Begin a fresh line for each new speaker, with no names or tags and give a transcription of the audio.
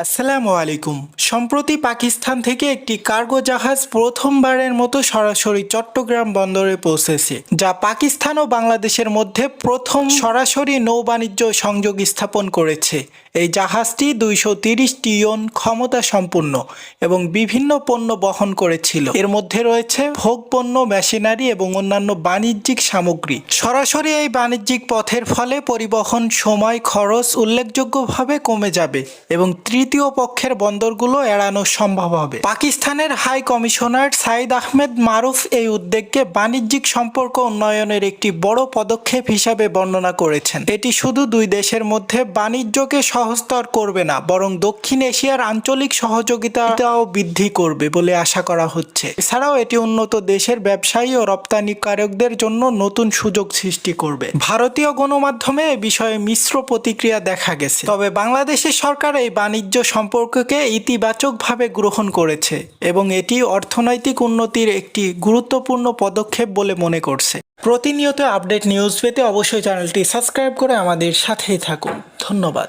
আসসালামু আলাইকুম। সম্প্রতি পাকিস্তান থেকে একটি কার্গো জাহাজ প্রথমবারের মতো সরাসরি চট্টগ্রাম বন্দরে পৌঁছেছে, যা পাকিস্তান ও বাংলাদেশের মধ্যে প্রথম সরাসরি নৌবাণিজ্য সংযোগ স্থাপন করেছে। এই জাহাজটি 230 টন ক্ষমতা সম্পন্ন এবং বিভিন্ন পণ্য বহন করেছিল। এর মধ্যে রয়েছে ভোগপণ্য, মেশিনারি এবং অন্যান্য বাণিজ্যিক সামগ্রী। সরাসরি এই বাণিজ্যিক পথের ফলে পরিবহন সময় খরচ উল্লেখযোগ্যভাবে কমে যাবে এবং তৃতীয় পক্ষের বন্দরগুলো এড়ানো সম্ভব হবে। পাকিস্তানের হাই কমিশনার সাইদ আহমেদ মারুফ এই উদ্যোগকে বাণিজ্যিক সম্পর্ক উন্নয়নের একটি বড় পদক্ষেপ হিসাবে বর্ণনা করেছেন। এটি শুধু দুই দেশের মধ্যে বাণিজ্যকে সহজতর করবে না, বরং দক্ষিণ এশিয়ার আঞ্চলিক সহযোগিতাও বৃদ্ধি করবে বলে আশা করা হচ্ছে। এছাড়াও এটি উন্নত দেশের ব্যবসায়ী ও রপ্তানিকারকদের জন্য নতুন সুযোগ সৃষ্টি করবে। ভারতীয় গণমাধ্যমে এ বিষয়ে মিশ্র প্রতিক্রিয়া দেখা গেছে, তবে বাংলাদেশের সরকার এই বাণিজ্য সম্পর্ককে ইতিবাচকভাবে গ্রহণ করেছে এবং এটি অর্থনৈতিক উন্নতির একটি গুরুত্বপূর্ণ পদক্ষেপ বলে মনে করছে। প্রতিনিয়ত আপডেট নিউজ পেতে অবশ্যই চ্যানেলটি সাবস্ক্রাইব করে আমাদের সাথেই থাকুন। ধন্যবাদ।